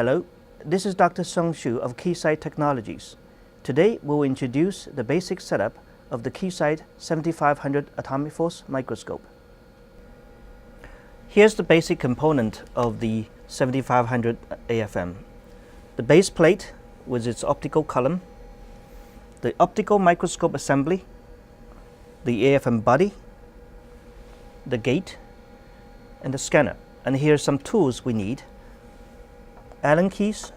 Hello, this is Dr. Sung Shu of Keysight Technologies. Today we will introduce the basic setup of the Keysight 7500 atomic force microscope. Here's the basic component of the 7500 AFM. The base plate with its optical column, the optical microscope assembly, the AFM body, the gate, and the scanner. And here are some tools we need: Allen keys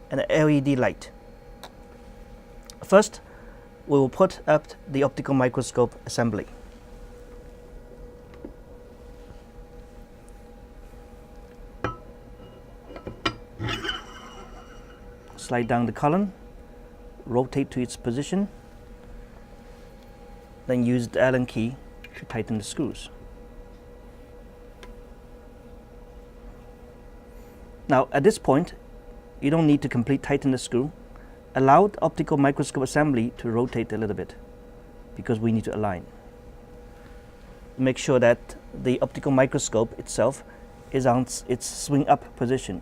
and an LED light. First, we will put up the optical microscope assembly. Slide down the column, rotate to its position, then use the Allen key to tighten the screws. Now at this point, you don't need to completely tighten the screw. Allow the optical microscope assembly to rotate a little bit because we need to align. Make sure that the optical microscope itself is on its swing up position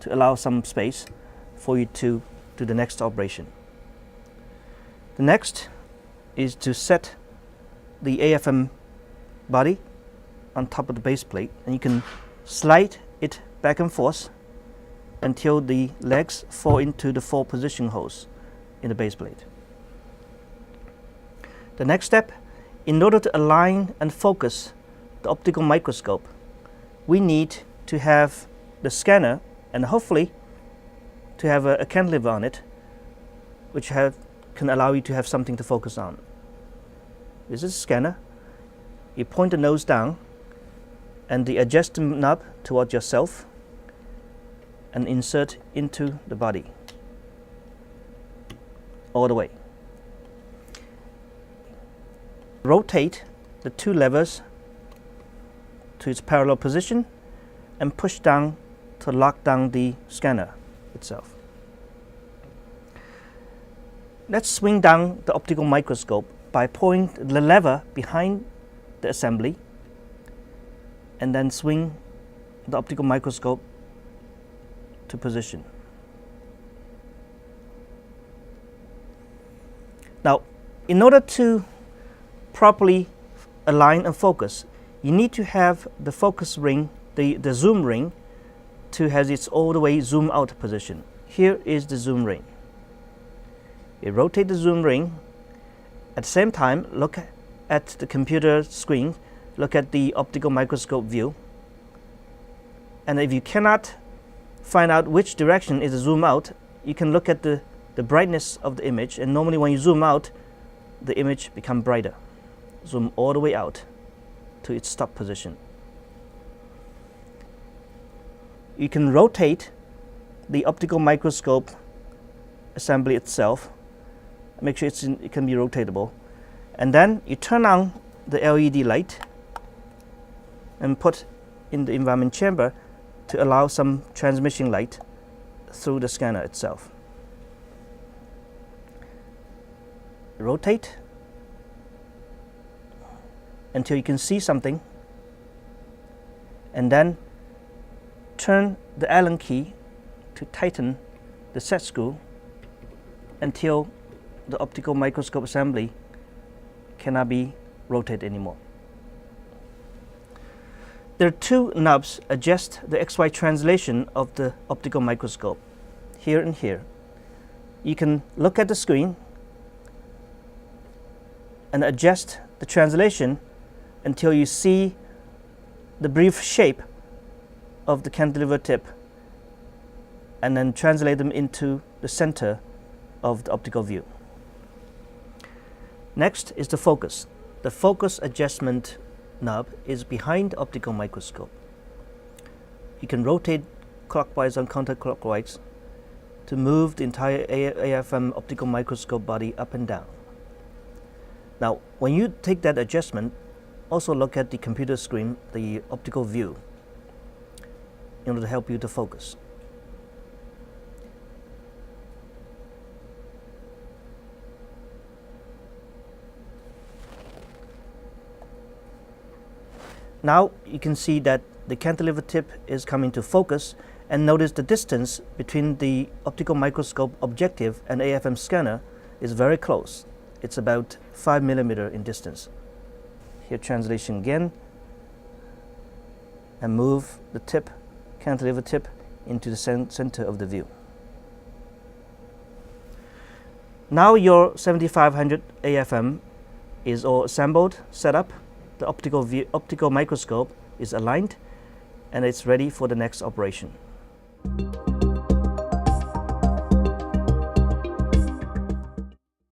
to allow some space for you to do the next operation. The next is to set the AFM body on top of the base plate, and you can slide it back and forth until the legs fall into the 4 position holes in the base plate. The next step, in order to align and focus the optical microscope, we need to have the scanner and hopefully to have a cantilever on it, which can allow you to have something to focus on. This is a scanner. You point the nose down and the adjustment knob toward yourself and insert into the body all the way. Rotate the 2 levers to its parallel position and push down to lock down the scanner itself. Let's swing down the optical microscope by pulling the lever behind the assembly and then swing the optical microscope to position. Now, in order to properly align and focus, you need to have the focus ring, the zoom ring, to have its all the way zoom out position. Here is the zoom ring. You rotate the zoom ring. At the same time, look at the computer screen, look at the optical microscope view. And if you cannot find out which direction is the zoom out, you can look at the brightness of the image, and normally when you zoom out, the image becomes brighter. Zoom all the way out to its stop position. You can rotate the optical microscope assembly itself. Make sure it can be rotatable. And then you turn on the LED light and put in the environment chamber to allow some transmission light through the scanner itself. Rotate until you can see something, and then turn the Allen key to tighten the set screw until the optical microscope assembly cannot be rotated anymore. There are 2 knobs adjust the XY translation of the optical microscope, here and here. You can look at the screen and adjust the translation until you see the brief shape of the cantilever tip, and then translate them into the center of the optical view. Next is the focus. The focus adjustment knob is behind the optical microscope. You can rotate clockwise and counterclockwise to move the entire AFM optical microscope body up and down. Now, when you take that adjustment, also look at the computer screen, the optical view, in order to help you to focus. Now you can see that the cantilever tip is coming to focus, And notice the distance between the optical microscope objective and AFM scanner is very close. It's about 5 mm in distance. Here translation again, and move the tip, cantilever tip, into the center of the view. Now your 7500 AFM is all assembled, set up. The optical microscope is aligned, and it's ready for the next operation.